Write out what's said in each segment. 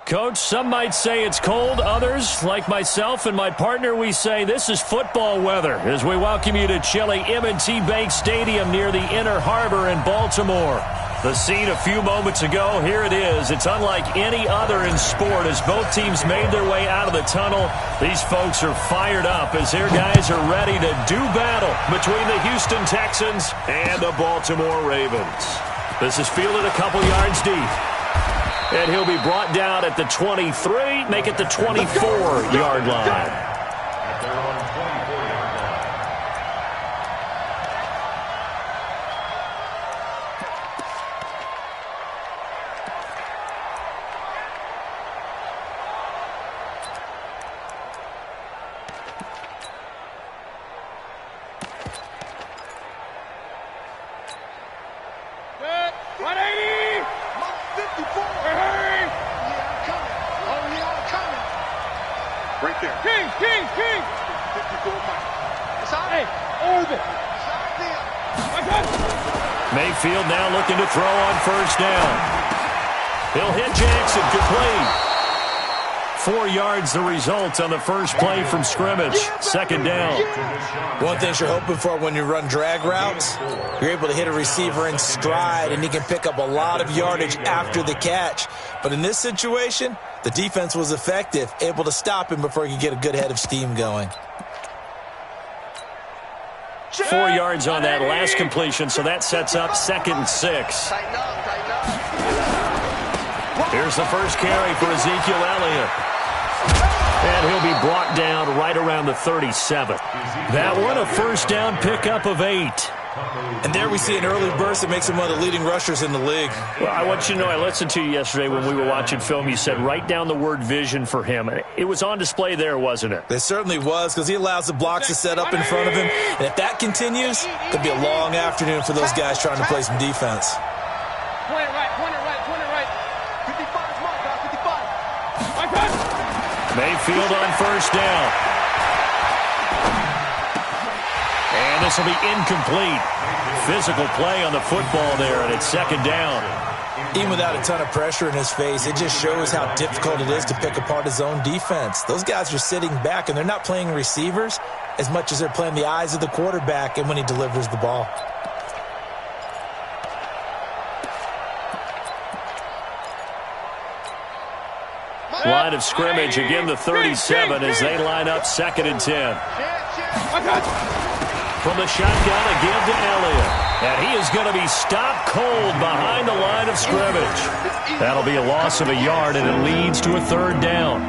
Coach, some might say it's cold. Others, like myself and my partner, we say this is football weather as we welcome you to chilly M&T Bank Stadium near the Inner Harbor in Baltimore. The scene a few moments ago, here it is. It's unlike any other in sport as both teams made their way out of the tunnel. These folks are fired up as their guys are ready to do battle between the Houston Texans and the Baltimore Ravens. This is fielded a couple yards deep. And he'll be brought down at the 23, make it the 24-yard line. Mayfield now looking to throw on first down. He'll hit Jackson, complete. 4 yards the result on the first play from scrimmage. Second down. One thing you're hoping for when you run drag routes, you're able to hit a receiver in stride and he can pick up a lot of yardage after the catch. But in this situation, the defense was effective, able to stop him before he could get a good head of steam going. 4 yards on that last completion, so that sets up 2nd and 6. Here's the first carry for Ezekiel Elliott. And he'll be brought down right around the 37. That one, a first down pickup of 8. And there we see an early burst that makes him one of the leading rushers in the league. Well, I want you to know, I listened to you yesterday when we were watching film. You said write down the word vision for him. It was on display there, wasn't it? It certainly was, because he allows the blocks to set up in front of him. And if that continues, it could be a long afternoon for those guys trying to play some defense. Point it right. 55, come on, guys, 55. Mayfield on first down. And this will be incomplete. Physical play on the football there, and it's second down. Even without a ton of pressure in his face, it just shows how difficult it is to pick apart his own defense. Those guys are sitting back, and they're not playing receivers as much as they're playing the eyes of the quarterback and when he delivers the ball. Line of scrimmage, again the 37 as they line up 2nd and 10. From the shotgun, again to Elliott. And he is going to be stopped cold behind the line of scrimmage. That'll be a loss of a yard, and it leads to a 3rd down.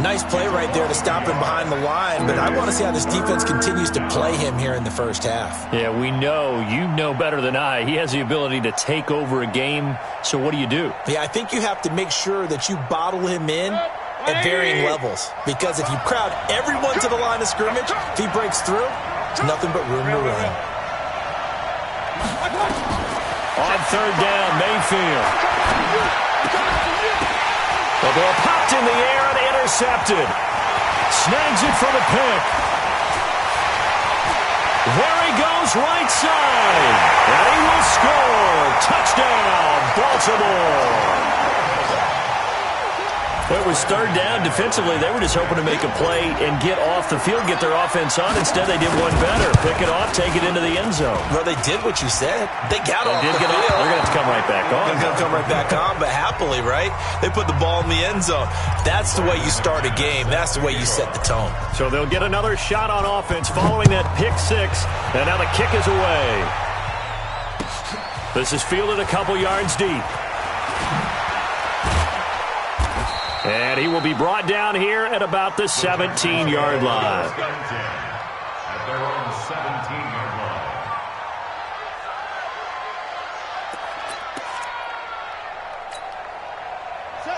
Nice play right there to stop him behind the line, but I want to see how this defense continues to play him here in the first half. Yeah, we know. You know better than I. He has the ability to take over a game, so what do you do? Yeah, I think you have to make sure that you bottle him in at varying levels, because if you crowd everyone to the line of scrimmage, if he breaks through, there's nothing but room to run. On 3rd down, Mayfield. The ball popped in the air and intercepted. Snags it for the pick. There he goes, right side. And he will score. Touchdown, Baltimore. It was 3rd down. Defensively, they were just hoping to make a play and get off the field, get their offense on. Instead, they did one better. Pick it off, take it into the end zone. Well, they did what you said. They got off the field. They're going to have to come right back on. They're going to come right back on, but happily, right? They put the ball in the end zone. That's the way you start a game. That's the way you set the tone. So they'll get another shot on offense following that pick 6. And now the kick is away. This is fielded a couple yards deep. And he will be brought down here at about the 17-yard line. At their own 17-yard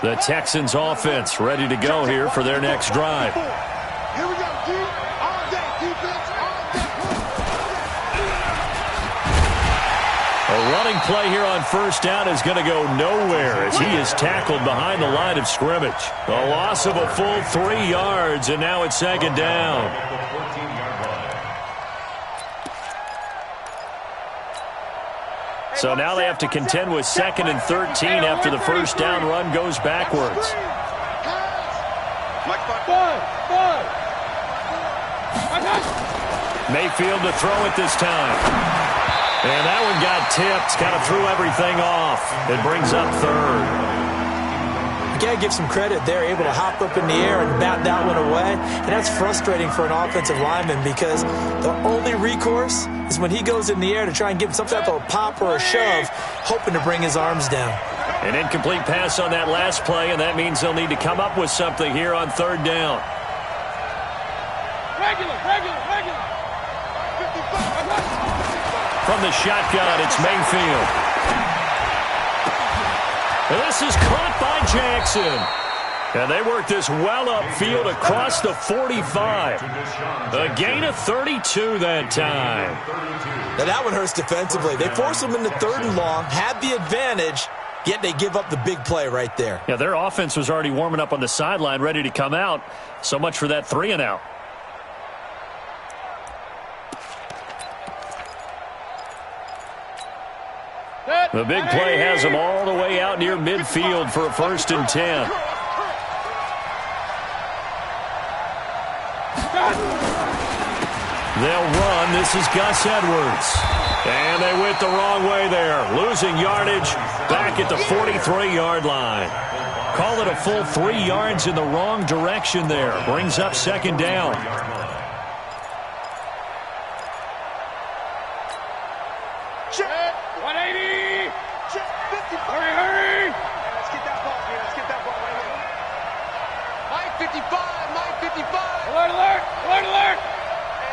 line. The Texans offense ready to go here for their next drive. Here we go, D. All day, defense, all day. A running play here on first down is going to go nowhere as he is tackled behind the line of scrimmage. A loss of a full 3 yards, and now it's 2nd down. So now they have to contend with 2nd and 13 after the first down run goes backwards. Mayfield to throw it this time. And that one got tipped. Kind of threw everything off. It brings up third. You got to give some credit. They're able to hop up in the air and bat that one away. And that's frustrating for an offensive lineman because the only recourse is when he goes in the air to try and give some type of a pop or a shove, hoping to bring his arms down. An incomplete pass on that last play, and that means they'll need to come up with something here on third down. Regular. From the shotgun, it's Mayfield. And this is caught by Jackson. And they work this well upfield across the 45. A gain of 32 that time. Now that one hurts defensively. They force them into third and long, had the advantage, yet they give up the big play right there. Yeah, their offense was already warming up on the sideline, ready to come out. So much for that 3-and-out. The big play has them all the way out near midfield for a 1st and 10. They'll run. This is Gus Edwards. And they went the wrong way there. Losing yardage back at the 43-yard line. Call it a full 3 yards in the wrong direction there. Brings up 2nd down. Check. 180. Check. 50. Hurry. Let's get that ball here. Let's get that ball right here. Mike 55. Mike 55. Alert. Hey,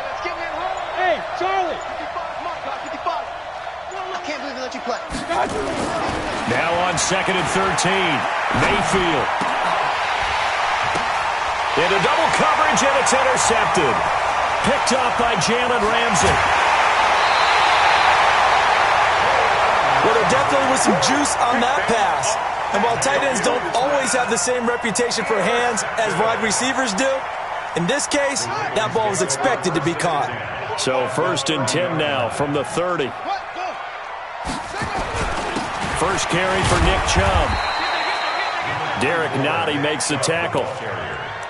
let's get him home. Hey, Charlie. 55. Come on, God. 55. I can't believe they let you play. Now on 2nd and 13. Mayfield. Into double coverage, and it's intercepted. Picked off by Jalen Ramsey. Well, there definitely was some juice on that pass. And while tight ends don't always have the same reputation for hands as wide receivers do, in this case, that ball was expected to be caught. So 1st and 10 now from the 30. First carry for Nick Chubb. Derek Nottie makes the tackle.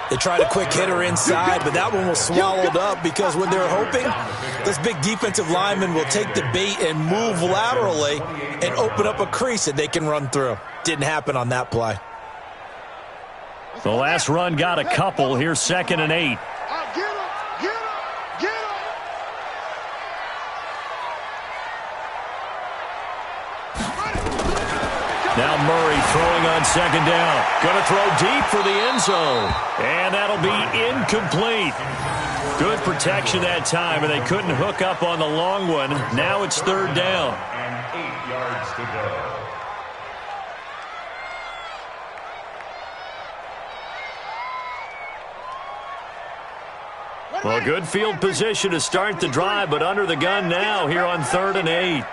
They tried a quick hitter inside, but that one was swallowed up because when they're hoping, this big defensive lineman will take the bait and move laterally and open up a crease that they can run through. Didn't happen on that play. The last run got a couple. Here's 2nd and 8. Now Murray throwing on 2nd down. Going to throw deep for the end zone. And that'll be incomplete. Good protection that time, and they couldn't hook up on the long one. Now it's 3rd down. And 8 yards to go. Well, good field position to start the drive, but under the gun now here on 3rd and 8.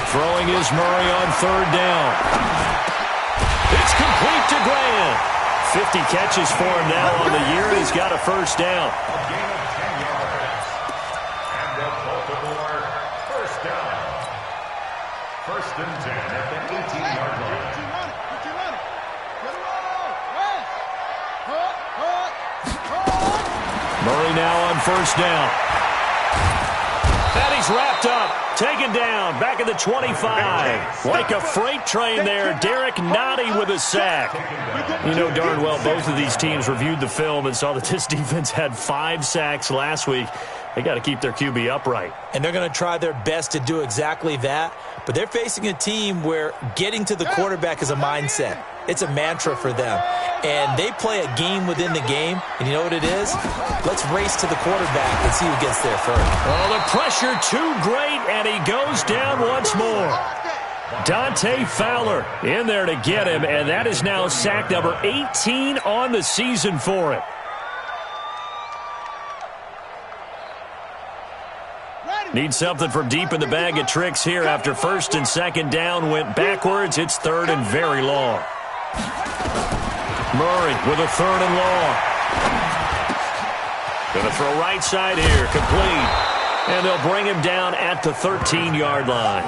Throwing is Murray on 3rd down. It's complete to Grant. 50 catches for him now on the year. He's got a 1st down. A gain of 10 yards. And the Baltimore 1st down. 1st and 10 at the 18-yard line. Murray now on 1st down. And he's wrapped up. Taken down, back at the 25. Like a freight train there, Derek Nottie with a sack. You know darn well both of these teams reviewed the film and saw that this defense had 5 sacks last week. They got to keep their QB upright. And they're going to try their best to do exactly that. But they're facing a team where getting to the quarterback is a mindset. It's a mantra for them. And they play a game within the game. And you know what it is? Let's race to the quarterback and see who gets there first. Oh, the pressure too great, and he goes down once more. Dante Fowler in there to get him, and that is now sack number 18 on the season for him. Need something from deep in the bag of tricks here after 1st and 2nd down went backwards. It's 3rd and very long. Murray with a 3rd and long. Going to throw right side here, complete. And they'll bring him down at the 13-yard line.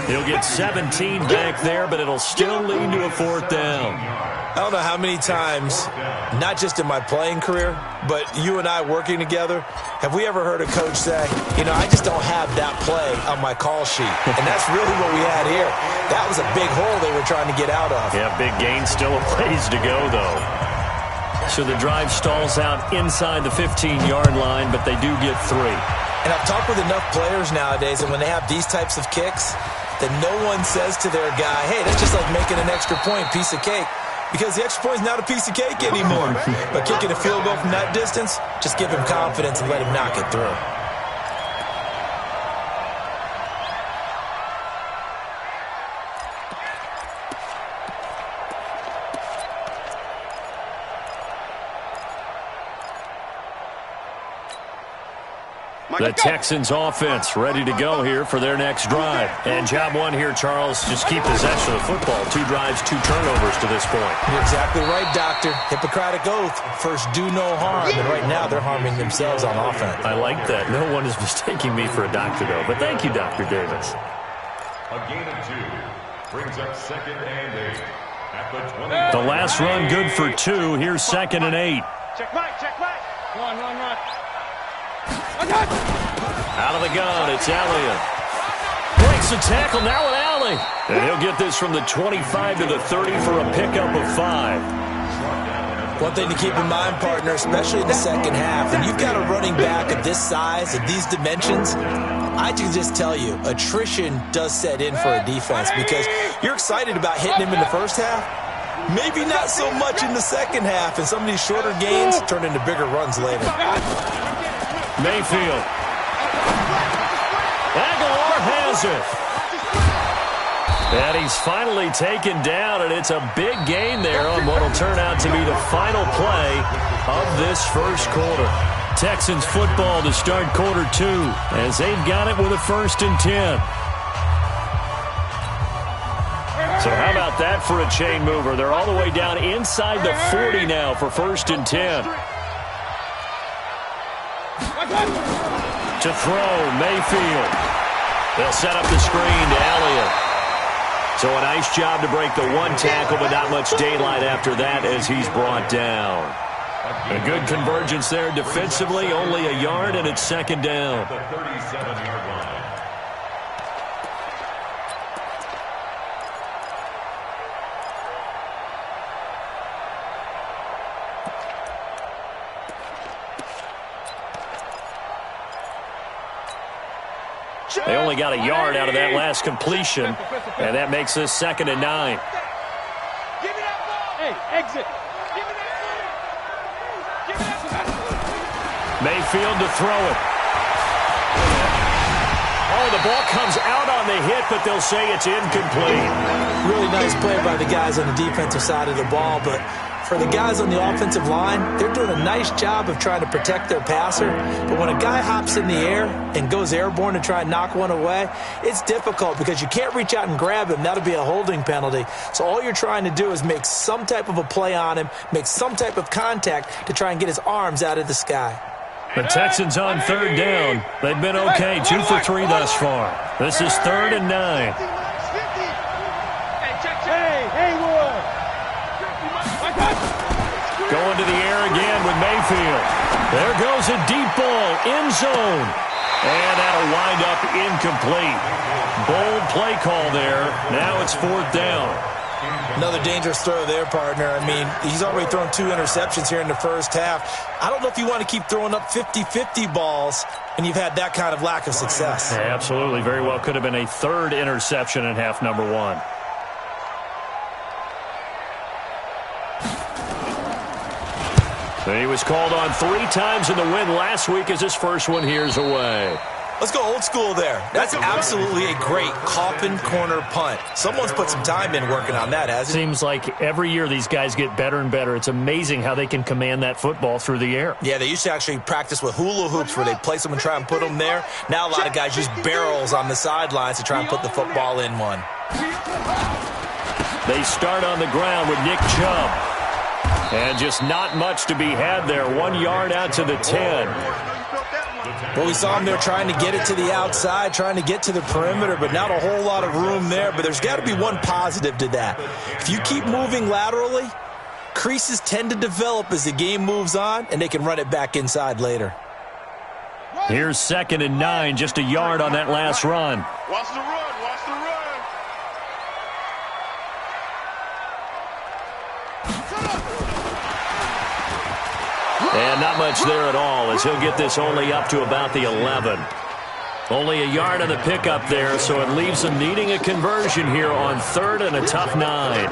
He'll get 17 back there, but it'll still lead to a 4th down. I don't know how many times, not just in my playing career, but you and I working together, have we ever heard a coach say, you know, I just don't have that play on my call sheet. And that's really what we had here. That was a big hole they were trying to get out of. Yeah, big gain, still a ways to go, though. So the drive stalls out inside the 15-yard line, but they do get 3. And I've talked with enough players nowadays, and when they have these types of kicks, that no one says to their guy, hey, that's just like making an extra point, piece of cake. Because the extra point is not a piece of cake anymore. But kicking a field goal from that distance, just give him confidence and let him knock it through. The Texans offense ready to go here for their next drive. And job one here, Charles, just keep possession of the football. 2 drives, 2 turnovers to this point. You're exactly right, Doctor. Hippocratic oath. First, do no harm. And right now, they're harming themselves on offense. I like that. No one is mistaking me for a doctor, though. But thank you, Dr. Davis. A gain of 2 brings up 2nd and 8 at the 20. The last run good for 2. Here's 2nd and 8. Check Mike, check Mike. Run. Out of the gun, it's Elliott. Breaks the tackle now with Alley. And he'll get this from the 25 to the 30 for a pickup of 5. One thing to keep in mind, partner, especially in the second half, when you've got a running back of this size, of these dimensions, I can just tell you, attrition does set in for a defense because you're excited about hitting him in the first half. Maybe not so much in the second half, and some of these shorter gains turn into bigger runs later. Mayfield. Aguilar has it. And he's finally taken down, and it's a big gain there on what will turn out to be the final play of this first quarter. Texans football to start quarter 2 as they've got it with a 1st and 10. So how about that for a chain mover? They're all the way down inside the 40 now for 1st and 10. To throw, Mayfield. They'll set up the screen to Elliott. So a nice job to break the 1 tackle, but not much daylight after that as he's brought down. A good convergence there defensively, only a yard, and it's 2nd down. The 37-yard line. They only got a yard out of that last completion, and that makes this 2nd and 9. Give me that ball. Hey, exit. Give me that ball. Give me that ball. Mayfield to throw it. Oh, the ball comes out on the hit, but they'll say it's incomplete. Really nice play by the guys on the defensive side of the ball, but for the guys on the offensive line, they're doing a nice job of trying to protect their passer. But when a guy hops in the air and goes airborne to try and knock one away, it's difficult because you can't reach out and grab him. That'll be a holding penalty. So all you're trying to do is make some type of a play on him, make some type of contact to try and get his arms out of the sky. The Texans on 3rd down. They've been okay, 2 for 3 thus far. This is 3rd and 9. Going to the air again with Mayfield. There goes a deep ball, end zone. And that'll wind up incomplete. Bold play call there. Now it's 4th down. Another dangerous throw there, partner. I mean, he's already thrown 2 interceptions here in the first half. I don't know if you want to keep throwing up 50-50 balls when you've had that kind of lack of success. Yeah, absolutely. Very well could have been a 3rd interception in half number 1. He was called on 3 times in the win last week as his first one here's away. Let's go old school there. That's absolutely a great coffin corner punt. Someone's put some time in working on that, hasn't it? Seems like every year these guys get better and better. It's amazing how they can command that football through the air. Yeah, they used to actually practice with hula hoops where they place them and try and put them there. Now a lot of guys use barrels on the sidelines to try and put the football in one. They start on the ground with Nick Chubb. And just not much to be had there. 1 yard out to the 10. Well, we saw him there trying to get it to the outside, trying to get to the perimeter, but not a whole lot of room there. But there's got to be one positive to that. If you keep moving laterally, creases tend to develop as the game moves on, and they can run it back inside later. Here's 2nd and 9, just a yard on that last run. Watch the run, watch the run. And not much there at all, as he'll get this only up to about the 11. Only a yard on the pickup there, so it leaves him needing a conversion here on 3rd and a tough 9.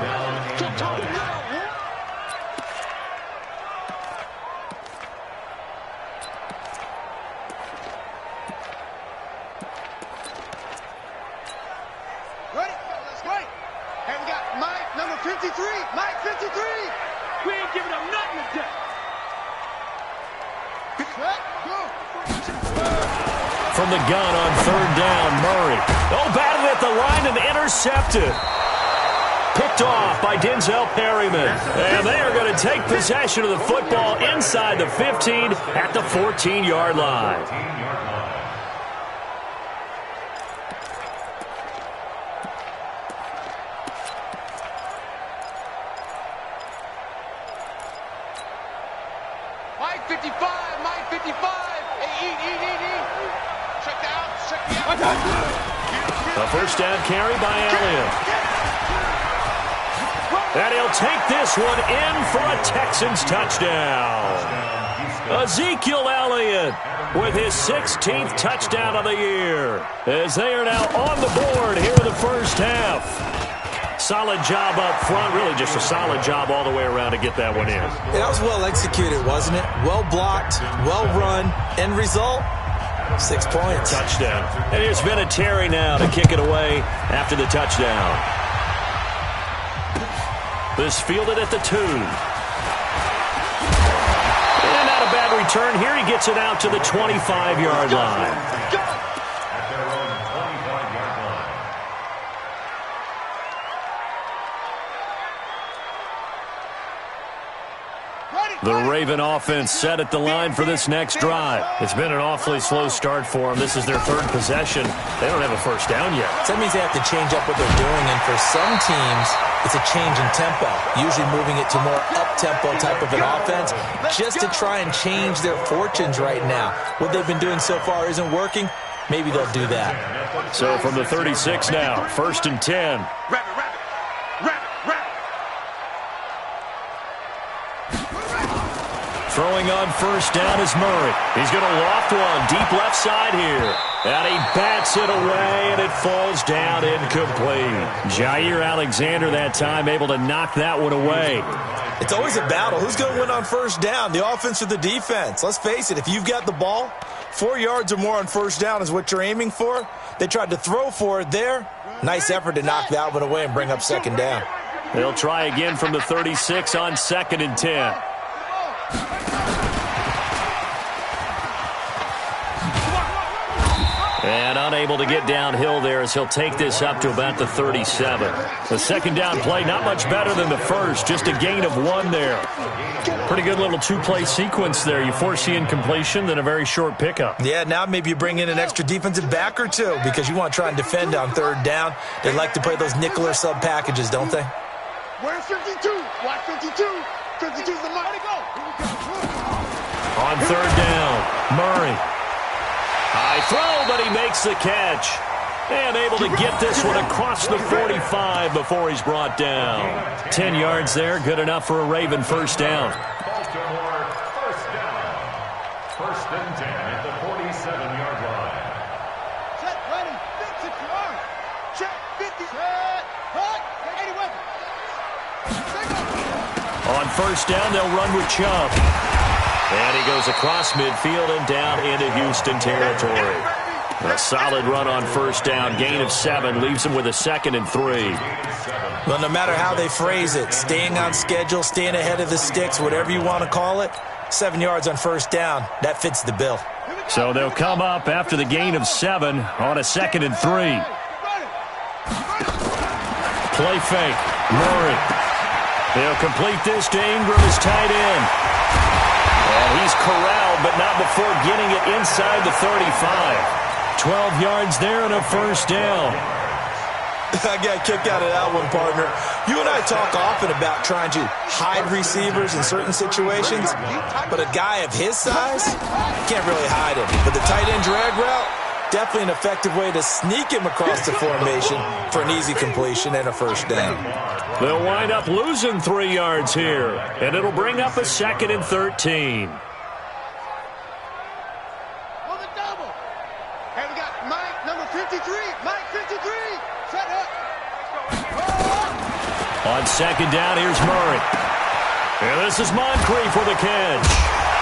From the gun on 3rd down, Murray. Oh, batted at the line and intercepted. Picked off by Denzel Perryman. And they are going to take possession of the football inside the 15 at the 14-yard line. Mike 55, Mike 55. Hey, eat. Check out, check me out. A first down carry by Elliott. And he'll take this one in for a Texans touchdown. Ezekiel Elliott with his 16th touchdown of the year, as they are now on the board here in the first half. Solid job up front, really just a solid job all the way around to get that one in. That was well executed, wasn't it? Well blocked, well run. End result, 6 points. Touchdown. And here's Vinatieri now to kick it away after the touchdown. This fielded at the 2. And not a bad return here. He gets it out to the 25-yard line. The Raven offense set at the line for this next drive. It's been an awfully slow start for them. This is their 3rd possession. They don't have a first down yet. So that means they have to change up what they're doing, and for some teams, it's a change in tempo, usually moving it to more up-tempo type of an offense just to try and change their fortunes right now. What they've been doing so far isn't working. Maybe they'll do that. So from the 36 now, 1st and 10. Throwing on first down is Murray. He's going to loft one deep left side here. And he bats it away, and it falls down incomplete. Jair Alexander that time able to knock that one away. It's always a battle. Who's going to win on first down, the offense or the defense? Let's face it, if you've got the ball, 4 yards or more on first down is what you're aiming for. They tried to throw for it there. Nice effort to knock that one away and bring up 2nd down. They'll try again from the 36 on 2nd and 10. And unable to get downhill there as he'll take this up to about the 37. The 2nd down play, not much better than the first, just a gain of 1 there. Pretty good little 2-play sequence there. You force the incompletion, then a very short pickup. Yeah, now maybe you bring in an extra defensive back or two because you want to try and defend on 3rd down. They like to play those nickel or sub packages, don't they? Where's 52? Watch 52. 52's the money. Go. On 3rd down, Murray. High throw, but he makes the catch. And able to get this one across the 45 before he's brought down. 10 yards there, good enough for a Raven first down. Baltimore first down. 1st and 10 at the 47-yard line. Check, ready, 6 yards. Check, 50. Check, hut, 81. On first down, they'll run with Chubb. And he goes across midfield and down into Houston territory. A solid run on first down. Gain of 7 leaves him with a 2nd and 3. Well, no matter how they phrase it, staying on schedule, staying ahead of the sticks, whatever you want to call it, 7 yards on first down, that fits the bill. So they'll come up after the gain of 7 on a 2nd and 3. Play fake. Murray. They'll complete this to Ingram as tight end. And he's corralled, but not before getting it inside the 35. 12 yards there and a first down. I got a kick out of that one, partner. You and I talk often about trying to hide receivers in certain situations, but a guy of his size, you can't really hide him. But the tight end drag route, definitely an effective way to sneak him across the formation for an easy completion and a first down. They'll wind up losing 3 yards here, and it'll bring up a 2nd and 13. On the double. Hey, we got Mike, number 53. Mike, 53. Set up. On 2nd down, here's Murray. And this is Moncrief with a catch.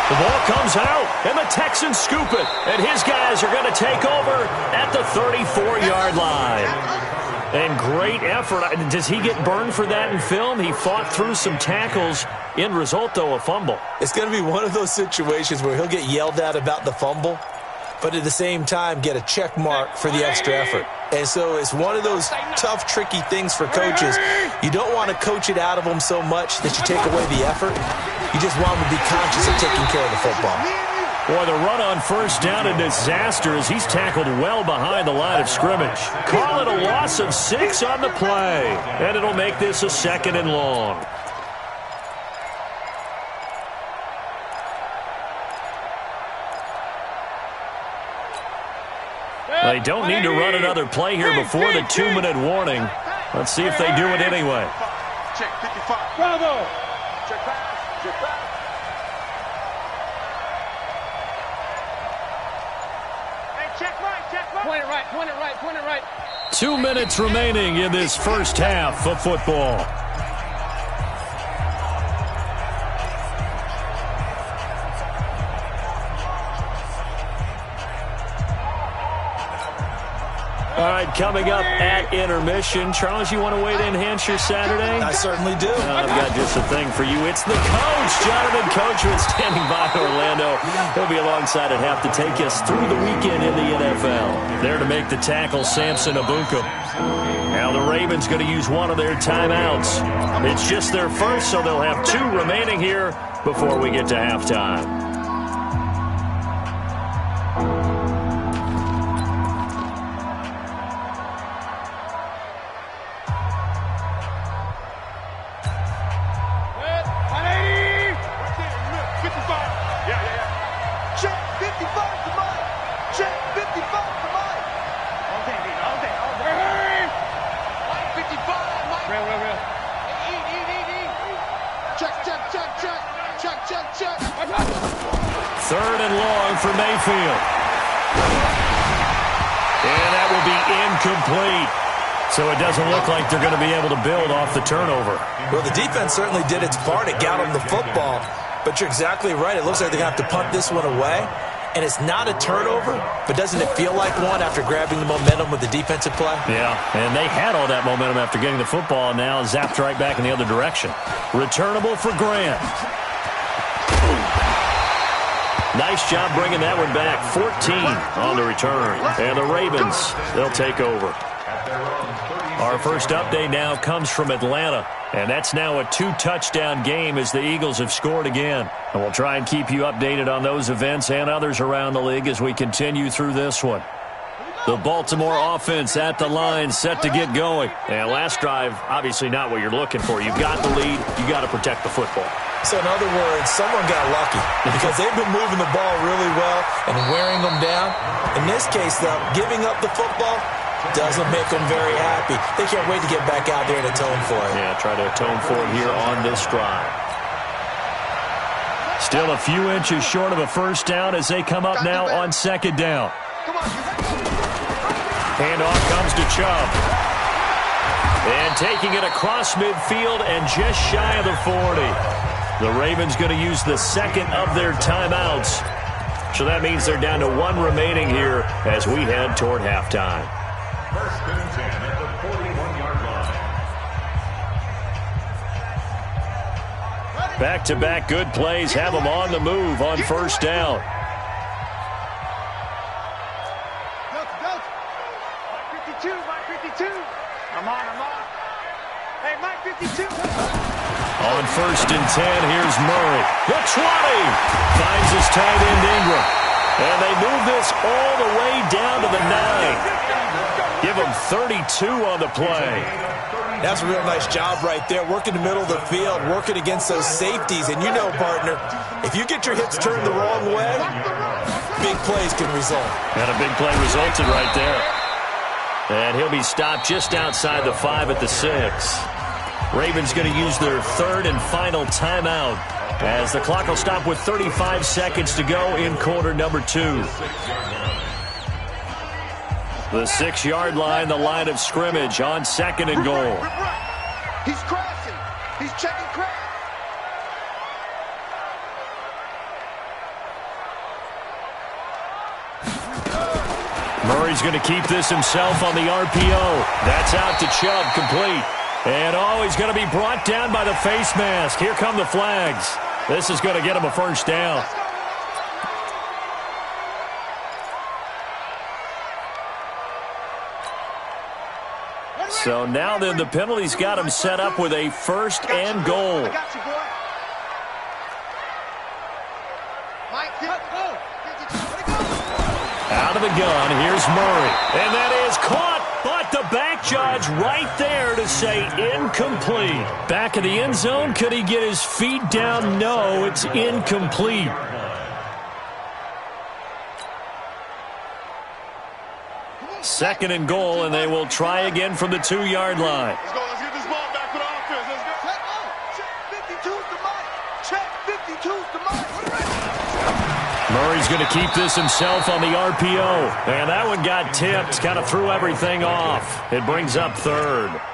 The ball comes out, and the Texans scoop it. And his guys are going to take over at the 34-yard line. And great effort. Does he get burned for that in film? He fought through some tackles. End result, though, a fumble. It's going to be one of those situations where he'll get yelled at about the fumble, but at the same time get a check mark for the extra effort. And so it's one of those tough, tricky things for coaches. You don't want to coach it out of them so much that you take away the effort. You just want them to be conscious of taking care of the football. Boy, the run on first down, a disaster as he's tackled well behind the line of scrimmage. Call it a loss of 6 on the play, and it'll make this a 2nd and long. They don't need to run another play here before the 2-minute warning. Let's see if they do it anyway. Check 55. Bravo. Check pass. Check pass. Hey, check right, check right. Point it right, point it right, point it right. 2 minutes remaining in this first half of football. All right, coming up at intermission. Charles, you want to weigh to enhance your Saturday? I certainly do. I've got just a thing for you. It's the coach, Jonathan Coachman, standing by Orlando. He'll be alongside at half to take us through the weekend in the NFL. There to make the tackle, Samson Abukum. Now the Ravens going to use one of their timeouts. It's just their first, so they'll have 2 remaining here before we get to halftime. Third and long for Mayfield. And that will be incomplete. So it doesn't look like they're going to be able to build off the turnover. Well, the defense certainly did its part. It got them the football. But you're exactly right. It looks like they're going to have to punt this one away. And it's not a turnover, but doesn't it feel like one after grabbing the momentum with the defensive play? Yeah, and they had all that momentum after getting the football, and now zapped right back in the other direction. Returnable for Grant. Nice job bringing that one back. 14 on the return. And the Ravens, they'll take over. Our first update now comes from Atlanta. And that's now a 2-touchdown game as the Eagles have scored again. And we'll try and keep you updated on those events and others around the league as we continue through this one. The Baltimore offense at the line, set to get going. And last drive, obviously not what you're looking for. You've got the lead. You got to protect the football. So in other words, someone got lucky because they've been moving the ball really well and wearing them down. In this case, though, giving up the football doesn't make them very happy. They can't wait to get back out there and atone for it. Yeah, try to atone for it here on this drive. Still a few inches short of a first down as they come up now on 2nd down. Handoff comes to Chubb. And taking it across midfield and just shy of the 40. The Ravens going to use the 2nd of their timeouts. So that means they're down to 1 remaining here as we head toward halftime. 1st and 10 at the 41-yard line. Back-to-back good plays have them on the move on first down. Mike 52. I'm on. Hey, Mike 52. On on 1st and 10. Here's Murray. The 20. Finds his tight end Ingram. And they move this all the way down to the 9. Give him 32 on the play. That's a real nice job right there. Working the middle of the field, working against those safeties. And you know, partner, if you get your hips turned the wrong way, big plays can result. And a big play resulted right there. And he'll be stopped just outside the 5 at the 6. Ravens going to use their 3rd and final timeout as the clock will stop with 35 seconds to go in quarter number 2. The 6-yard line, the line of scrimmage on 2nd and goal. He's crashing. He's checking crash. Murray's going to keep this himself on the RPO. That's out to Chubb, complete. And he's going to be brought down by the face mask. Here come the flags. This is going to get him a first down. So now then the penalty's got him set up with a 1st and goal. Out of the gun, here's Murray. And that is caught, but the back judge right there to say incomplete. Back of the end zone, could he get his feet down? No, it's incomplete. Second and goal, and they will try again from the 2-yard line. Let's go. Let's get this ball back for the offense. Let's go. Check 52's the mic. Check 52's the mic. Murray's going to keep this himself on the RPO. And that one got tipped, kind of threw everything off. It brings up 3rd.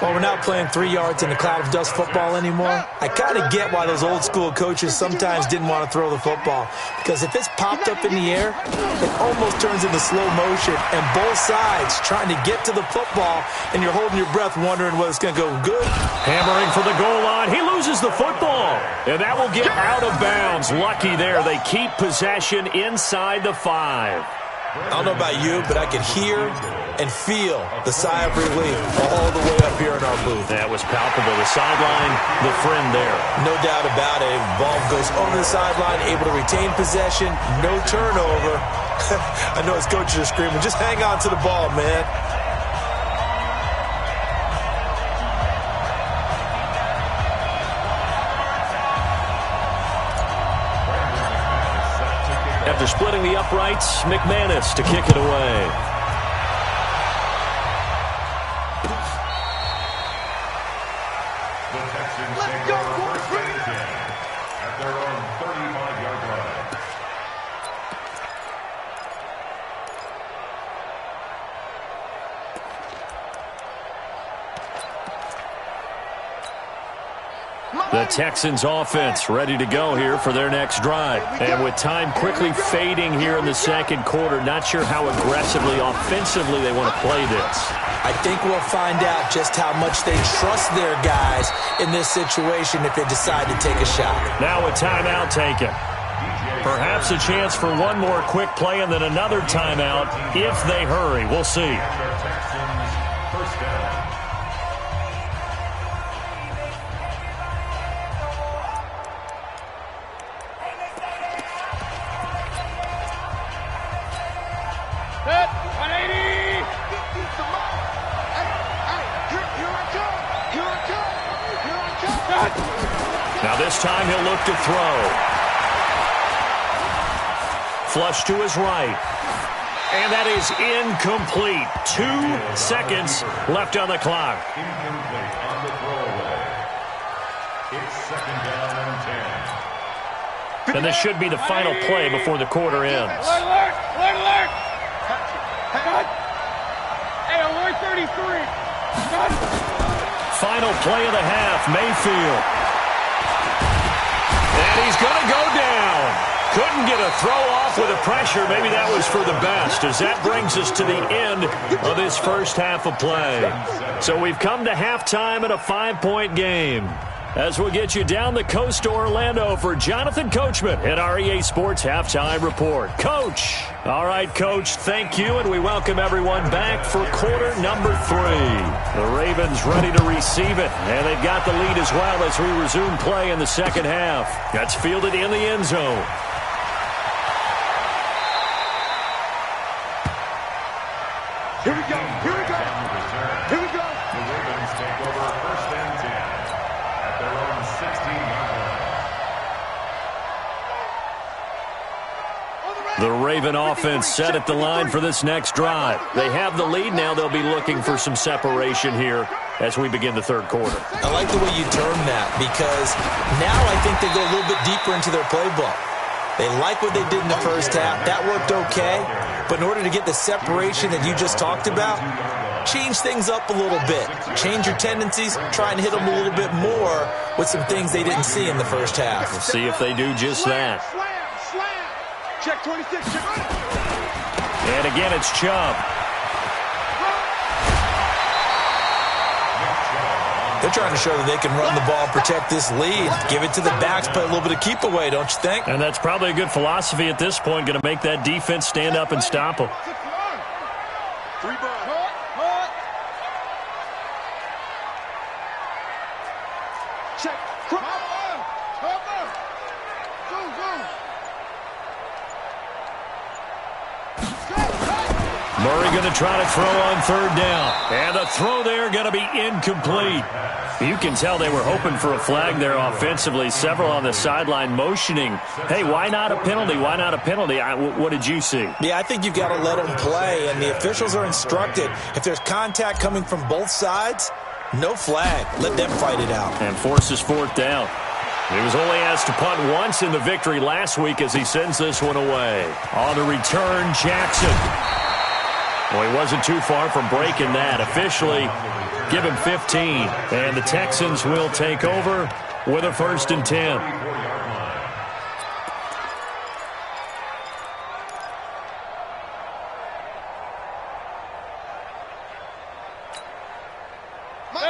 Well, we're not playing 3 yards in a cloud of dust football anymore. I kind of get why those old school coaches sometimes didn't want to throw the football. Because if it's popped up in the air, it almost turns into slow motion. And both sides trying to get to the football, and you're holding your breath wondering whether it's going to go good. Hammering for the goal line. He loses the football. And that will get out of bounds. Lucky there. They keep possession inside the 5. I don't know about you, but I could hear and feel the sigh of relief all the way up here in our booth. That was palpable. The sideline, the friend there. No doubt about it. Ball goes over the sideline, able to retain possession, no turnover. I know his coaches are screaming, just hang on to the ball, man. After splitting the uprights, McManus to kick it away. The Texans take over 1st and 10 at their own 35-yard line. The Texans offense ready to go here for their next drive. And with time quickly fading here in the 2nd quarter, not sure how aggressively, offensively they want to play this. I think we'll find out just how much they trust their guys in this situation if they decide to take a shot. Now a timeout taken. Perhaps a chance for one more quick play and then another timeout if they hurry. We'll see. Texans, 1st down. Set. 180. Here I come. Here I come. Here I come. Now this time he'll look to throw. Flush to his right. And that is incomplete. 2 seconds left on the clock. Incomplete on the throwaway. It's 2nd down and 10. And this should be the final play before the quarter ends. Alert, alert, alert, alert. Hey, alert 33. Final play of the half, Mayfield. And he's going to go down. Couldn't get a throw off with the pressure. Maybe that was for the best, as that brings us to the end of this first half of play. So we've come to halftime in a 5-point game. as we'll get you down the coast to Orlando for Jonathan Coachman at our EA Sports Halftime Report. Coach. All right, Coach, thank you, and we welcome everyone back for quarter number 3. The Ravens ready to receive it, and they've got the lead as well as we resume play in the second half. That's fielded in the end zone. Here we go. Here we go. Here we go. The Ravens take over first and 10 at their own 16-yard line. The Raven offense set at the line for this next drive. They have the lead. Now they'll be looking for some separation here as we begin the third quarter. I like the way you term that because now I think they go a little bit deeper into their playbook. They like what they did in the first half. That worked okay. But in order to get the separation that you just talked about, change things up a little bit. Change your tendencies. Try and hit them a little bit more with some things they didn't see in the first half. We'll see if they do just that. Slam. Check 26. Check. And again, it's Chubb. They're trying to show that they can run the ball, protect this lead. Give it to the backs, play a little bit of keep away, don't you think? And that's probably a good philosophy at this point, going to make that defense stand up and stop them. 3 ball. Check. Murray going to try to throw on third down. And the throw there going to be incomplete. You can tell they were hoping for a flag there offensively. Several on the sideline motioning. Hey, why not a penalty? Why not a penalty? What did you see? Yeah, I think you've got to let them play, and the officials are instructed. If there's contact coming from both sides, no flag. Let them fight it out. And forces fourth down. He was only asked to punt once in the victory last week as he sends this one away. On the return, Jackson. Well, he wasn't too far from breaking that. Officially, give him 15. And the Texans will take over with a 1st and 10.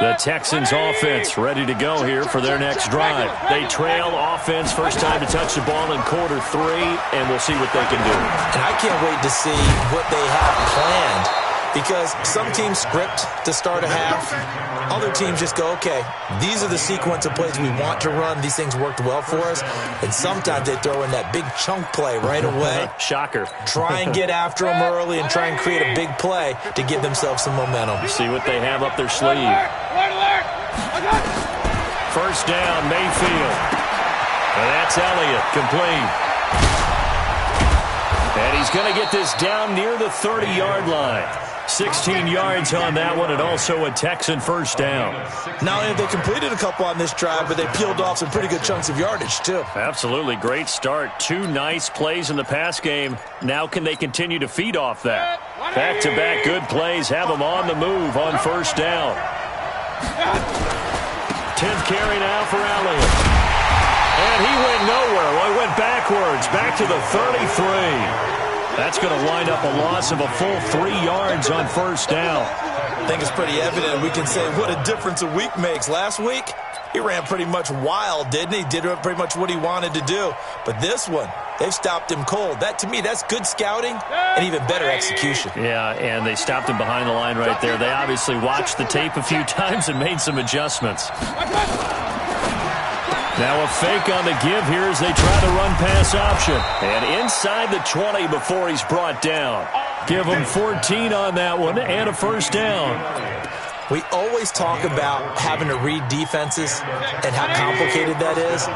The Texans offense ready to go here for their next drive. They trail offense, first time to touch the ball in quarter 3, and we'll see what they can do. And I can't wait to see what they have planned because some teams script to start a half. Other teams just go, okay, these are the sequence of plays we want to run. These things worked well for us. And sometimes they throw in that big chunk play right away. Shocker. Try and get after them early and try and create a big play to give themselves some momentum. See what they have up their sleeve. First down, Mayfield. And that's Elliott, complete. And he's going to get this down near the 30-yard line. 16 yards on that one, and also a Texan first down. Not only have they completed a couple on this drive, but they peeled off some pretty good chunks of yardage, too. Absolutely. Great start. 2 nice plays in the pass game. Now can they continue to feed off that? Back-to-back good plays have them on the move on first down. 10th carry now for Elliott. And he went nowhere. Well, he went backwards, back to the 33. That's going to wind up a loss of a full 3 yards on first down. I think it's pretty evident. We can say what a difference a week makes. Last week, he ran pretty much wild, didn't he? Did pretty much what he wanted to do. But this one, they've stopped him cold. That, to me, that's good scouting and even better execution. Yeah, and they stopped him behind the line right there. They obviously watched the tape a few times and made some adjustments. Now a fake on the give here as they try the run-pass option. And inside the 20 before he's brought down. Give him 14 on that one and a first down. We always talk about having to read defenses and how complicated that is.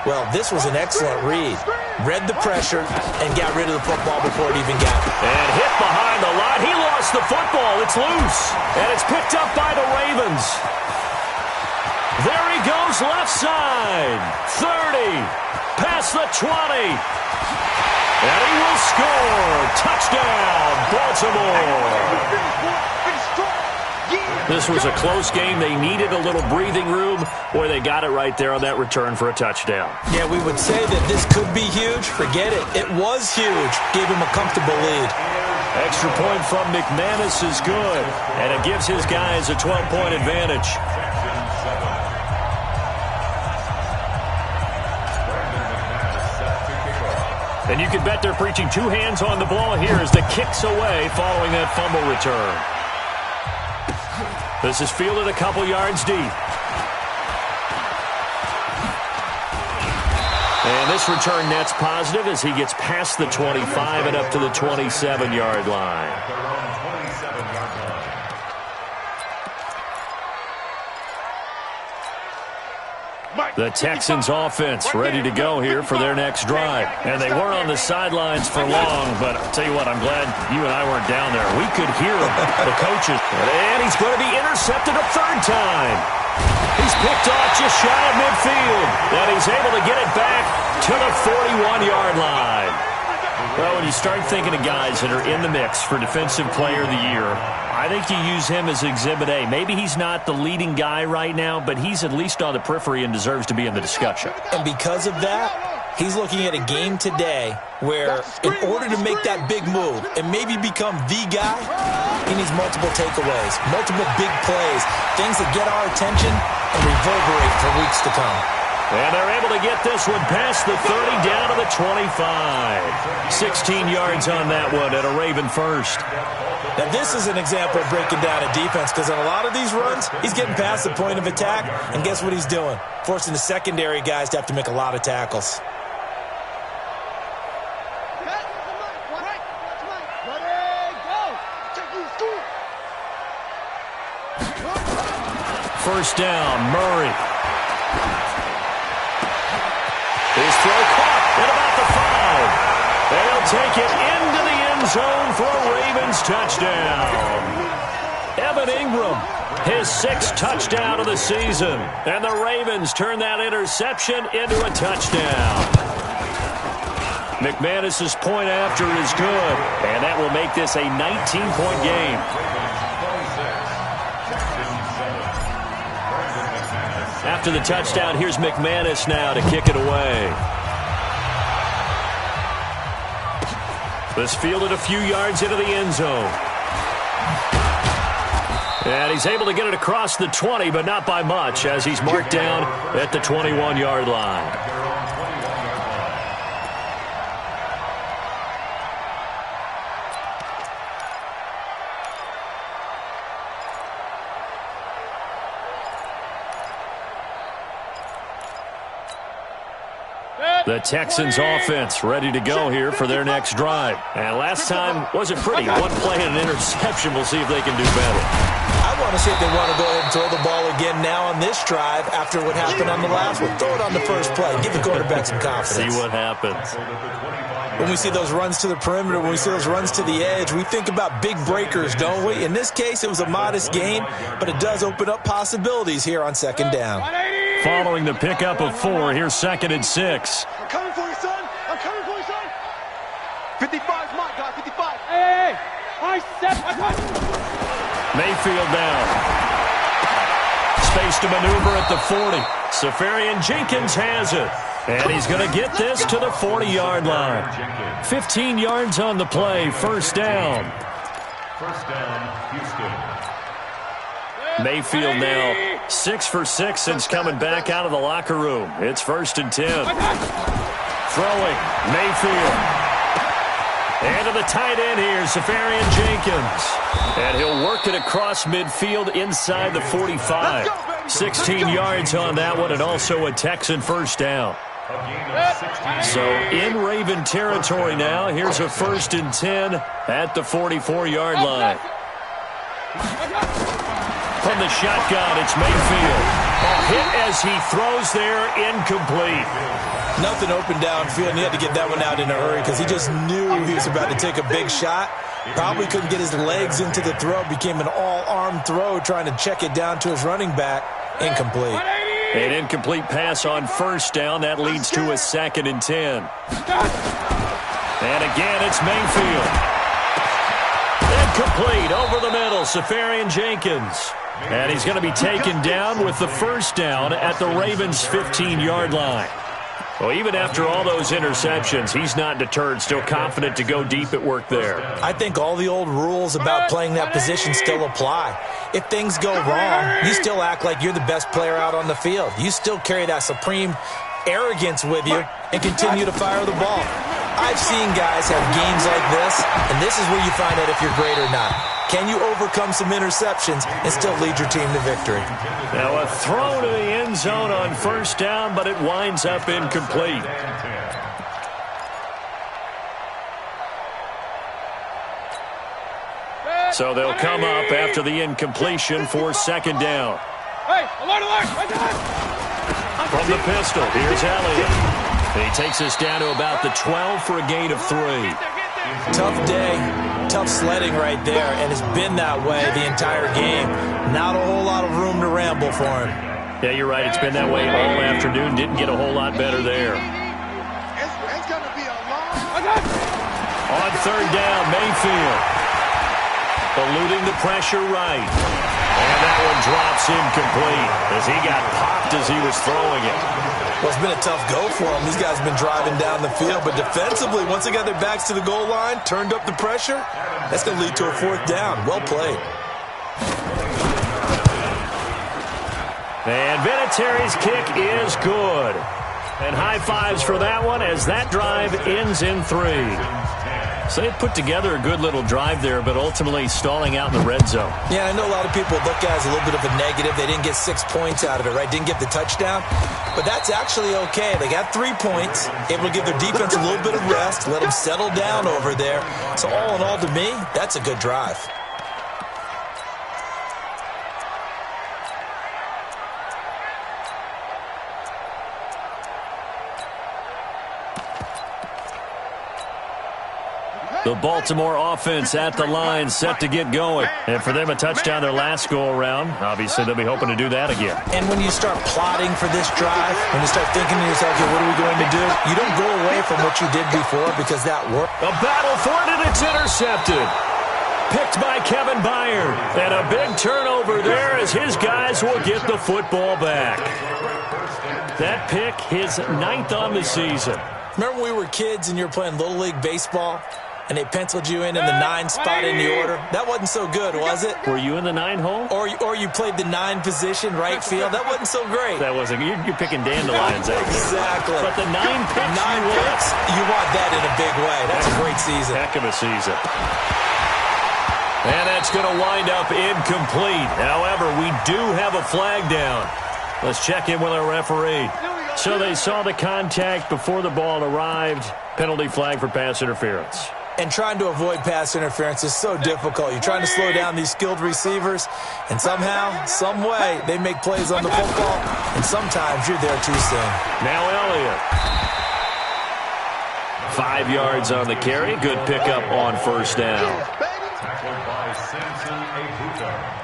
Well, this was an excellent read. Read the pressure and got rid of the football before it even got it. And hit behind the line. He lost the football. It's loose. And it's picked up by the Ravens. There he goes, left side. 30. Past the 20. And he will score. Touchdown, Baltimore. This was a close game. They needed a little breathing room. Boy, they got it right there on that return for a touchdown. Yeah, we would say that this could be huge. Forget it. It was huge. Gave him a comfortable lead. Extra point from McManus is good. And it gives his guys a 12-point advantage. And you can bet they're preaching two hands on the ball here as the kick's away following that fumble return. This is fielded a couple yards deep. And this return net's positive as he gets past the 25 and up to the 27-yard line. The Texans offense ready to go here for their next drive. And they weren't on the sidelines for long, but I'll tell you what, I'm glad you and I weren't down there. We could hear them, the coaches. And he's going to be intercepted a third time. He's picked off just shy of midfield. And he's able to get it back to the 41-yard line. Well, when you start thinking of guys that are in the mix for Defensive Player of the Year, I think you use him as Exhibit A. Maybe he's not the leading guy right now, but he's at least on the periphery and deserves to be in the discussion. And because of that, he's looking at a game today where in order to make that big move and maybe become the guy, he needs multiple takeaways, multiple big plays, things that get our attention and reverberate for weeks to come. And they're able to get this one past the 30 down to the 25. 16 yards on that one at a Raven first. Now, this is an example of breaking down a defense because on a lot of these runs, he's getting past the point of attack, and guess what he's doing? Forcing the secondary guys to have to make a lot of tackles. First down, Murray. His throw caught at about the 5. They'll take it into the end zone for a Ravens touchdown. Evan Ingram, his 6th touchdown of the season. And the Ravens turn that interception into a touchdown. McManus's point after is good, and that will make this a 19-point game. After the touchdown, here's McManus now to kick it away. This fielded a few yards into the end zone. And he's able to get it across the 20, but not by much, as he's marked down at the 21-yard line. The Texans offense ready to go here for their next drive. And last time wasn't pretty. One play and an interception. We'll see if they can do better. I want to see if they want to go ahead and throw the ball again now on this drive after what happened on the last one. Throw it on the first play. Give the quarterback some confidence. See what happens. When we see those runs to the perimeter, when we see those runs to the edge, we think about big breakers, don't we? In this case, it was a modest gain, but it does open up possibilities here on second down. Following the pickup of 4, here's 2nd and 6. I'm coming for you, son. I'm coming for you, son. 55's my guy, 55. Hey, I said. Mayfield down. Space to maneuver at the 40. Safarian Jenkins has it. And he's going to get this to the 40-yard line. 15 yards on the play, first down. First down, Houston. Mayfield now 6 for 6 since coming back out of the locker room. It's 1st and 10. Throwing, Mayfield. And to the tight end here, Safarian Jenkins. And he'll work it across midfield inside the 45. 16 yards on that one, and also a Texan first down. So in Raven territory now, here's a 1st and 10 at the 44-yard line. From the shotgun, it's Mayfield. A hit as he throws there, incomplete. Nothing open downfield, and he had to get that one out in a hurry because he just knew he was about to take a big shot. Probably couldn't get his legs into the throw. Became an all-arm throw trying to check it down to his running back. Incomplete. An incomplete pass on first down. That leads to a 2nd and 10. And again, it's Mayfield. Incomplete over the middle, Safarian Jenkins. And he's going to be taken down with the first down at the Ravens' 15-yard line. Well, even after all those interceptions, he's not deterred, still confident to go deep at work there. I think all the old rules about playing that position still apply. If things go wrong, you still act like you're the best player out on the field. You still carry that supreme arrogance with you and continue to fire the ball. I've seen guys have games like this, and this is where you find out if you're great or not. Can you overcome some interceptions and still lead your team to victory? Now a throw to the end zone on first down, but it winds up incomplete. So they'll come up after the incompletion for second down. Hey, alert, alert! From the pistol, here's Elliott. He takes us down to about the 12 for a gain of 3. Tough day, tough sledding right there, and it's been that way the entire game. Not a whole lot of room to ramble for him. Yeah, you're right. It's been that way all afternoon. Didn't get a whole lot better there. It's going to be a long... On third down, Mayfield. Eluding the pressure right. And that one drops incomplete as he got popped as he was throwing it. Well, it's been a tough go for them. These guys have been driving down the field, but defensively, once they got their backs to the goal line, turned up the pressure, that's going to lead to a fourth down. Well played. And Vinatieri's kick is good. And high fives for that one as that drive ends in 3. So they put together a good little drive there, but ultimately stalling out in the red zone. Yeah, I know a lot of people look at it as a little bit of a negative. They didn't get 6 points out of it, right? Didn't get the touchdown. But that's actually okay. They got 3 points, able to give their defense a little bit of rest, let them settle down over there. So all in all, to me, that's a good drive. The Baltimore offense at the line, set to get going. And for them, a touchdown their last go-around. Obviously, they'll be hoping to do that again. And when you start plotting for this drive, when you start thinking to yourself, okay, what are we going to do? You don't go away from what you did before because that worked. A battle for it, and it's intercepted. Picked by Kevin Byard. And a big turnover there as his guys will get the football back. That pick, his 9th on the season. Remember when we were kids and you were playing Little League Baseball? And they penciled you in the 9 spot in the order. That wasn't so good, was it? Were you in the 9 hole? Or you played the 9 position, right field. That wasn't so great. That wasn't. You're picking dandelions out. Exactly. But the 9 picks, 9 picks, you want that in a big way. That's a great season. Heck of a season. And that's going to wind up incomplete. However, we do have a flag down. Let's check in with our referee. So they saw the contact before the ball arrived. Penalty flag for pass interference. And trying to avoid pass interference is so difficult. You're trying to slow down these skilled receivers, and somehow, some way, they make plays on the football, and sometimes you're there too soon. Now Elliott. 5 yards on the carry. Good pickup on first down. Tackled by Samson Abuka.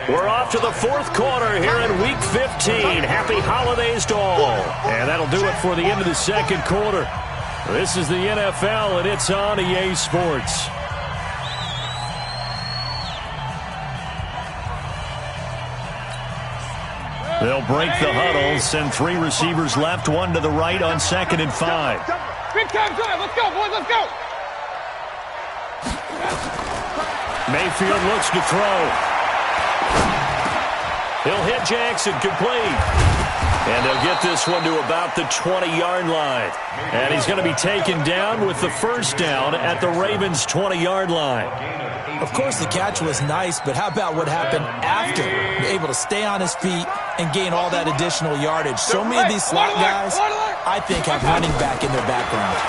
We're off to the 4th quarter here in Week 15. Happy holidays to all. And that'll do it for the end of the 2nd quarter. This is the NFL, and it's on EA Sports. They'll break the huddle, send 3 receivers left, 1 to the right on 2nd and 5. Big time drive. Let's go, boys. Let's go. Mayfield looks to throw. He'll hit Jackson, complete. And they'll get this one to about the 20-yard line. And he's going to be taken down with the first down at the Ravens' 20-yard line. Of course, the catch was nice, but how about what happened after? Able to stay on his feet and gain all that additional yardage. So many of these slot guys, I think, have running back in their background.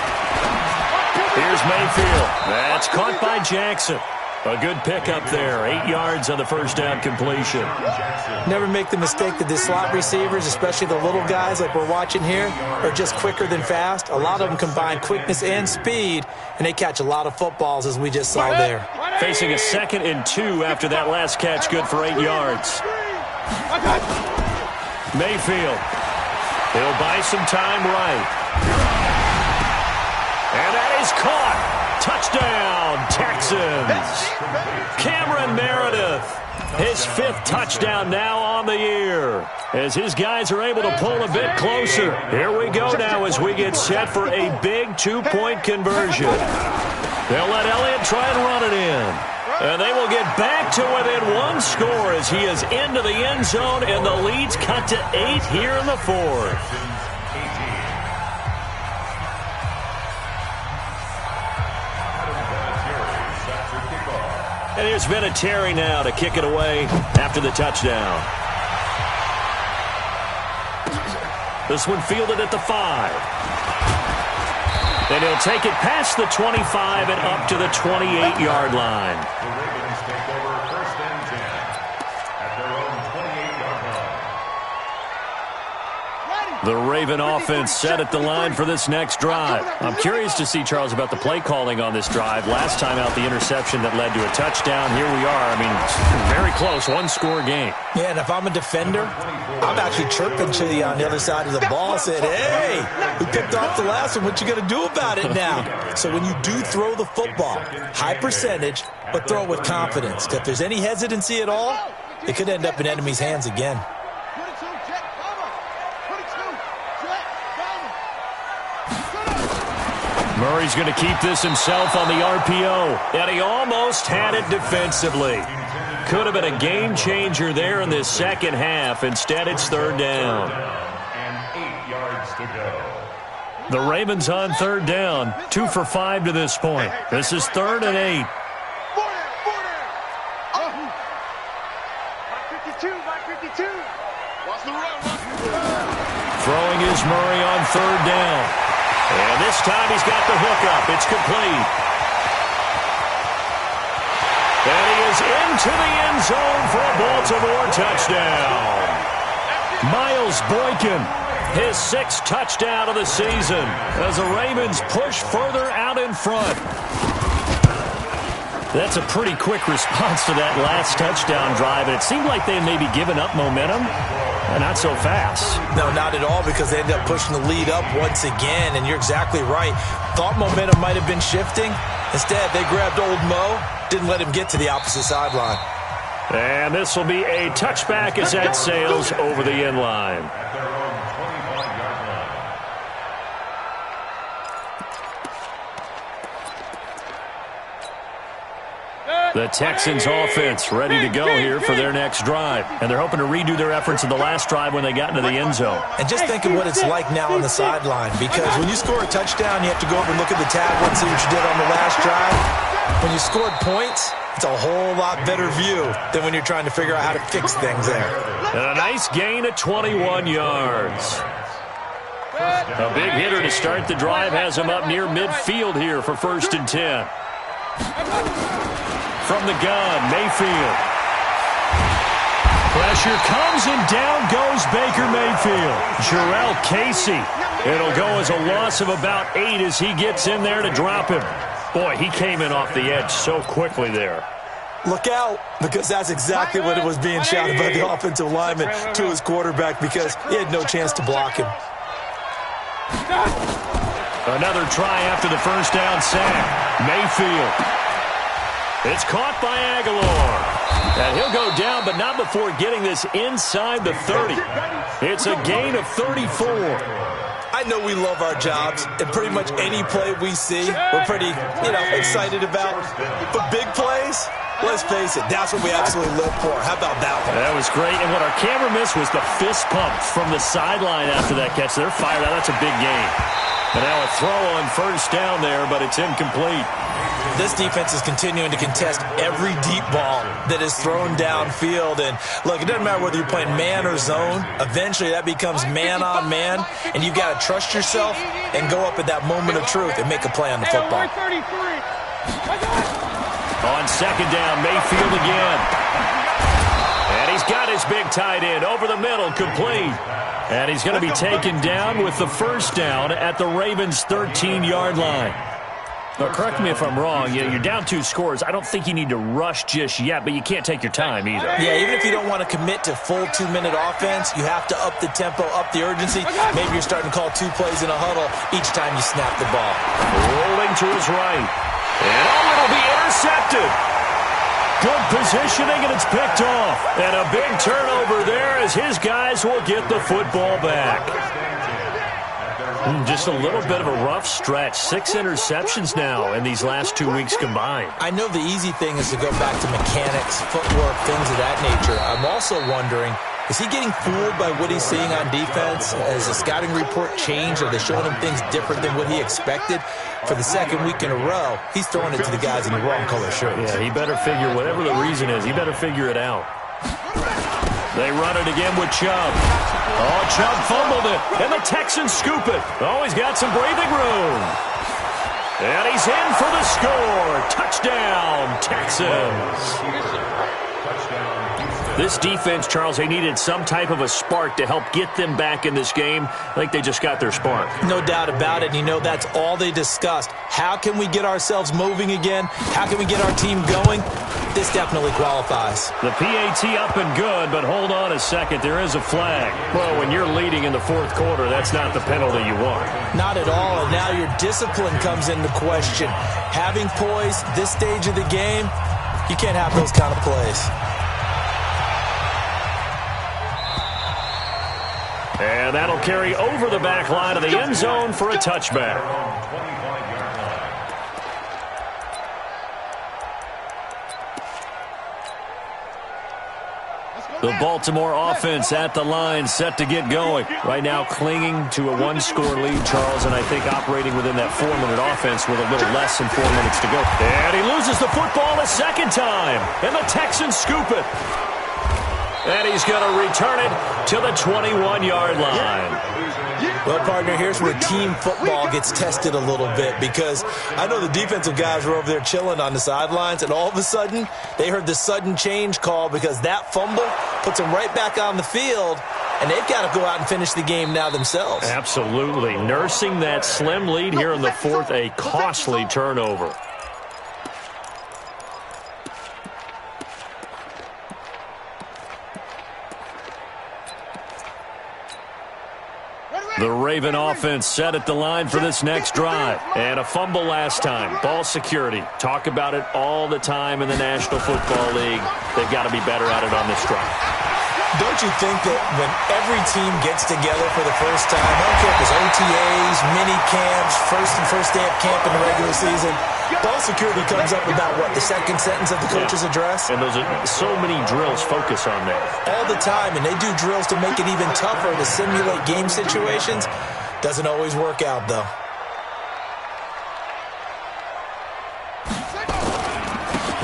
Here's Mayfield. That's caught by Jackson. A good pickup there. 8 yards on the first down completion. Never make the mistake that the slot receivers, especially the little guys like we're watching here, are just quicker than fast. A lot of them combine quickness and speed, and they catch a lot of footballs, as we just saw there. Facing a 2nd and 2 after that last catch, good for 8 yards. Mayfield. He'll buy some time right. And that is caught. Touchdown, Texans. Cameron Meredith, his 5th touchdown now on the year. As his guys are able to pull a bit closer. Here we go now as we get set for a big 2-point conversion. They'll let Elliott try and run it in. And they will get back to within 1 score as he is into the end zone, and the lead's cut to 8 here in the 4th. And here's Vinatieri now to kick it away after the touchdown. This one fielded at the 5. And he'll take it past the 25 and up to the 28-yard line. The Ravens take over 1st and 10 at their own 28-yard line. The Raven offense set at the line for this next drive. I'm curious to see, Charles, about the play calling on this drive. Last time out, the interception that led to a touchdown. Here we are. I mean, very close, one-score game. Yeah, and if I'm a defender, I'm actually chirping to you on the other side of the ball, saying, hey, we picked off the last one. What you going to do about it now? So when you do throw the football, high percentage, but throw it with confidence. If there's any hesitancy at all, it could end up in enemy's hands again. Murray's going to keep this himself on the RPO, and he almost had it defensively. Could have been a game changer there in this second half. Instead, it's 3rd down. And 8 yards to go. The Ravens on 3rd down, 2 for 5 to this point. This is 3rd and 8. Throwing is Murray on 3rd down. And this time he's got the hookup. It's complete. And he is into the end zone for a Baltimore touchdown. Miles Boykin, his 6th touchdown of the season as the Ravens push further out in front. That's a pretty quick response to that last touchdown drive, and it seemed like they may be giving up momentum. Not so fast. No, not at all, because they ended up pushing the lead up once again, and you're exactly right. Thought momentum might have been shifting. Instead, they grabbed old Mo, didn't let him get to the opposite sideline. And this will be a touchback as that sails over the end line. At their own 25-yard line. The Texans offense ready to go here for their next drive. And they're hoping to redo their efforts in the last drive when they got into the end zone. And just think of what it's like now on the sideline, because when you score a touchdown, you have to go over and look at the tablet and see what you did on the last drive. When you scored points, it's a whole lot better view than when you're trying to figure out how to fix things there. And a nice gain of 21 yards. A big hitter to start the drive has him up near midfield here for 1st and 10. From the gun, Mayfield. Pressure comes and down goes Baker Mayfield. Jarrell Casey. It'll go as a loss of about 8 as he gets in there to drop him. Boy, he came in off the edge so quickly there. Look out, because that's exactly what it was being shouted by the offensive lineman to his quarterback, because he had no chance to block him. Another try after the first down sack. Mayfield. It's caught by Aguilar. And he'll go down, but not before getting this inside the 30. It's a gain of 34. I know we love our jobs, and pretty much any play we see, we're pretty, excited about. But big plays, let's face it, that's what we absolutely live for. How about that one? That was great. And what our camera missed was the fist pump from the sideline after that catch. They're fired out. That's a big gain. And now a throw on 1st down there, but it's incomplete. This defense is continuing to contest every deep ball that is thrown downfield. And, look, it doesn't matter whether you're playing man or zone. Eventually, that becomes man-on-man, and you've got to trust yourself and go up at that moment of truth and make a play on the football. On 2nd down, Mayfield again. And he's got his big tight end over the middle, complete. And he's going to be taken down with the 1st down at the Ravens' 13-yard line. Now, correct me if I'm wrong. You're down 2 scores. I don't think you need to rush just yet, but you can't take your time either. Yeah, even if you don't want to commit to full 2-minute offense, you have to up the tempo, up the urgency. Maybe you're starting to call 2 plays in a huddle each time you snap the ball. Rolling to his right. And it'll be intercepted. Good positioning, and it's picked off. And a big turnover there as his guys will get the football back. Just a little bit of a rough stretch. 6 interceptions now in these last 2 weeks combined. I know the easy thing is to go back to mechanics, footwork, things of that nature. I'm also wondering, Is he getting fooled by what he's seeing on defense? Has the scouting report changed? Are they showing him things different than what he expected? For the second week in a row, he's throwing it to the guys in the wrong color shirts. Yeah, he better figure, whatever the reason is, he better figure it out. They run it again with Chubb. Oh, Chubb fumbled it, and the Texans scoop it. Oh, he's got some breathing room. And he's in for the score. Touchdown, Texans. This defense, Charles, they needed some type of a spark to help get them back in this game. I think they just got their spark. No doubt about it. You know, that's all they discussed. How can we get ourselves moving again? How can we get our team going? This definitely qualifies. The PAT up and good, but hold on a second. There is a flag. Well, when you're leading in the fourth quarter, that's not the penalty you want. Not at all, and now your discipline comes into question. Having poise this stage of the game, you can't have those kind of plays. And that'll carry over the back line of the end zone for a touchback. The Baltimore offense at the line, set to get going. Right now clinging to a one-score lead, Charles, and I think operating within that 4-minute offense with a little less than 4 minutes to go. And he loses the football a second time, and the Texans scoop it. And he's going to return it to the 21-yard line. Well, partner, here's where team football gets tested a little bit, because I know the defensive guys were over there chilling on the sidelines, and all of a sudden they heard the sudden change call because that fumble puts them right back on the field, and they've got to go out and finish the game now themselves. Absolutely. Nursing that slim lead here in the fourth, a costly turnover. The Raven offense set at the line for this next drive. And a fumble last time. Ball security. Talk about it all the time in the National Football League. They've got to be better at it on this drive. Don't you think that when every team gets together for the first time, I don't care if it's OTAs, mini camps, first day of camp in the regular season, ball security comes up about, what, the second sentence of the coach's address? And those are so many drills focus on that. All the time, and they do drills to make it even tougher to simulate game situations. Doesn't always work out, though.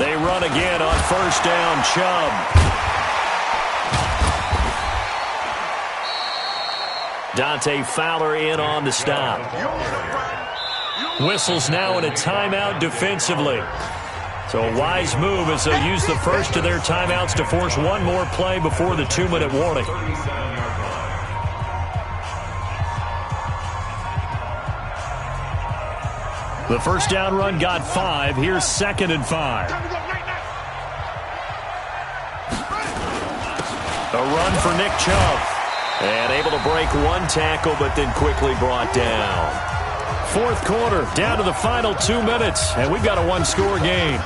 They run again on first down. Chubb. Dante Fowler in on the stop. Whistles now in a timeout defensively. So a wise move as they'll use the first of their timeouts to force one more play before the 2-minute warning. The first down run got 5. Here's 2nd and 5. A run for Nick Chubb. And able to break one tackle, but then quickly brought down. Fourth quarter, down to the final 2 minutes, and we've got a one-score game.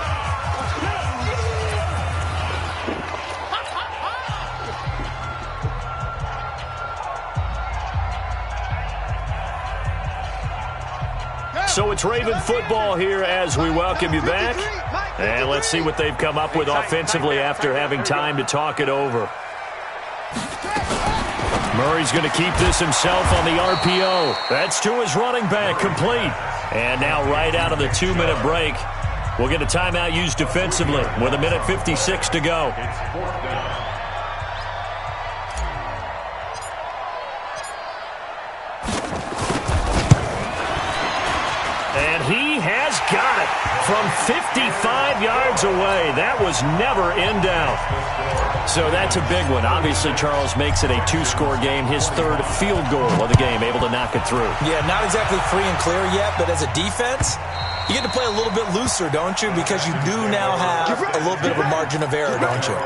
So it's Raven football here as we welcome you back. And let's see what they've come up with offensively after having time to talk it over. Murray's going to keep this himself on the RPO. That's to his running back, complete. And now right out of the 2-minute break, we'll get a timeout used defensively with 1:56 to go. And he has got it from 55 yards away. That was never in doubt. So that's a big one. Obviously, Charles makes it a 2-score game. His 3rd field goal of the game, able to knock it through. Yeah, not exactly free and clear yet, but as a defense, you get to play a little bit looser, don't you? Because you do now have a little bit of a margin of error, don't you?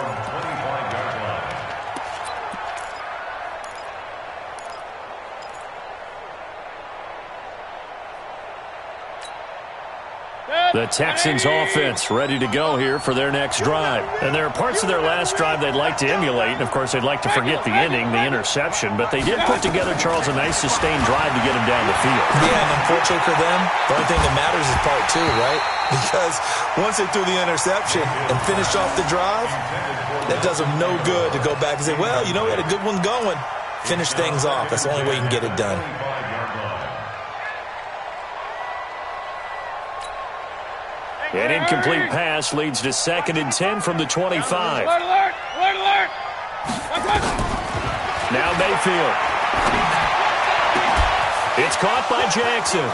The Texans offense ready to go here for their next drive. And there are parts of their last drive they'd like to emulate. And, of course, they'd like to forget the ending, the interception. But they did put together, Charles, a nice sustained drive to get them down the field. Yeah, and unfortunately for them, the only thing that matters is part two, right? Because once they threw the interception and finished off the drive, that does them no good to go back and say, well, you know, we had a good one going. Finish things off. That's the only way you can get it done. An incomplete pass leads to 2nd and 10 from the 25. Alert, alert, alert, alert. Now Mayfield. It's caught by Jackson.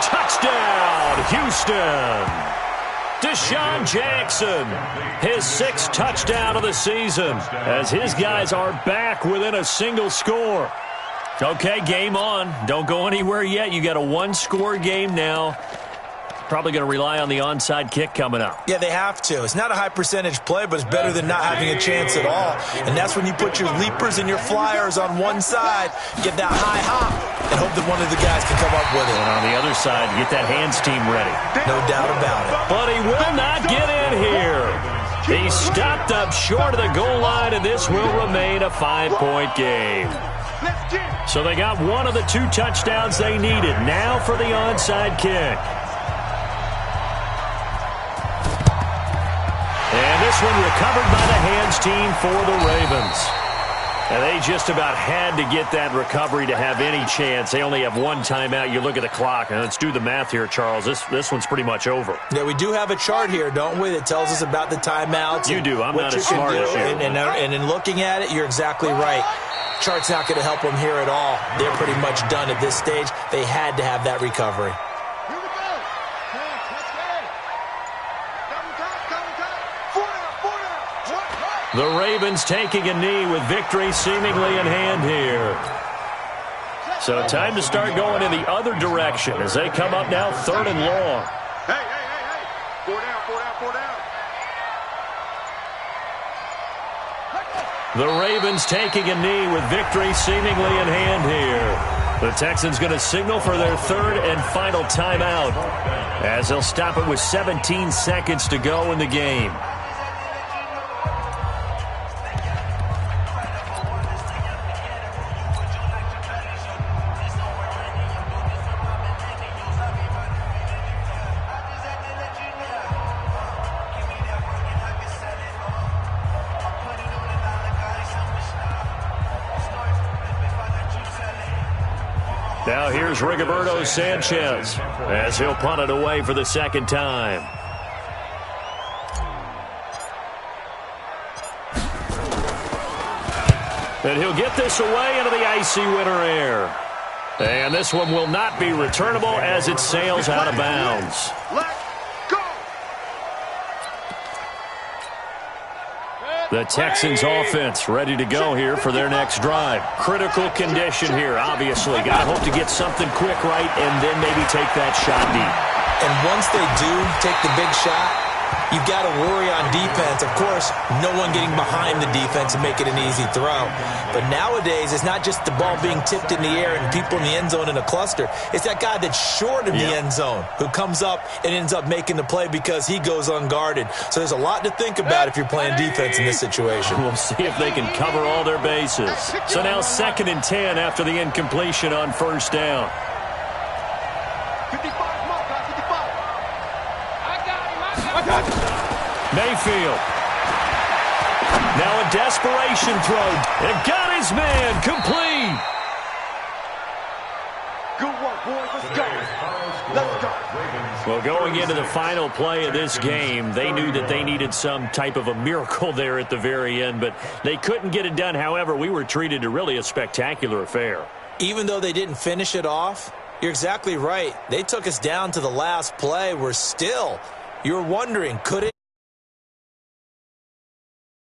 Touchdown, Houston. Deshaun Jackson, his 6th touchdown of the season, as his guys are back within a single score. Okay, game on. Don't go anywhere yet. You got a 1-score game now. Probably going to rely on the onside kick coming up. Yeah, they have to. It's not a high percentage play, but it's better than not having a chance at all. And that's when you put your leapers and your flyers on one side, get that high hop, and hope that one of the guys can come up with it. And on the other side, get that hands team ready. No doubt about it. But he will not get in here. He stopped up short of the goal line, and this will remain a 5-point game. So they got one of the 2 touchdowns they needed. Now for the onside kick. And this one recovered by the hands team for the Ravens. And they just about had to get that recovery to have any chance. They only have 1 timeout. You look at the clock, and let's do the math here, Charles. This one's pretty much over. Yeah, we do have a chart here, don't we, that tells us about the timeouts. You do. I'm not as smart as you. And in looking at it, you're exactly right. Chart's not going to help them here at all. They're pretty much done at this stage. They had to have that recovery. The Ravens taking a knee with victory seemingly in hand here. So time to start going in the other direction as they come up now 3rd and long. Hey, hey, hey, hey. 4 down, 4 down, 4 down. The Ravens taking a knee with victory seemingly in hand here. The Texans going to signal for their 3rd and final timeout as they'll stop it with 17 seconds to go in the game. Now here's Rigoberto Sanchez as he'll punt it away for the 2nd time. And he'll get this away into the icy winter air. And this one will not be returnable as it sails out of bounds. The Texans offense ready to go here for their next drive. Critical condition here, obviously. Got to hope to get something quick right and then maybe take that shot deep. And once they do take the big shot, you've got to worry on defense. Of course, no one getting behind the defense and make it an easy throw. But nowadays, it's not just the ball being tipped in the air and people in the end zone in a cluster. It's that guy that's short of the end zone who comes up and ends up making the play because he goes unguarded. So there's a lot to think about if you're playing defense in this situation. We'll see if they can cover all their bases. So now 2nd and 10 after the incompletion on 1st down. 55, come on, guys, 55. I got him. Mayfield. Now a desperation throw. And got his man complete. Good work, boys. Let's go. Let's go. Well, going into the final play of this game, they knew that they needed some type of a miracle there at the very end, but they couldn't get it done. However, we were treated to really a spectacular affair. Even though they didn't finish it off, you're exactly right. They took us down to the last play. We're still, you're wondering, could it?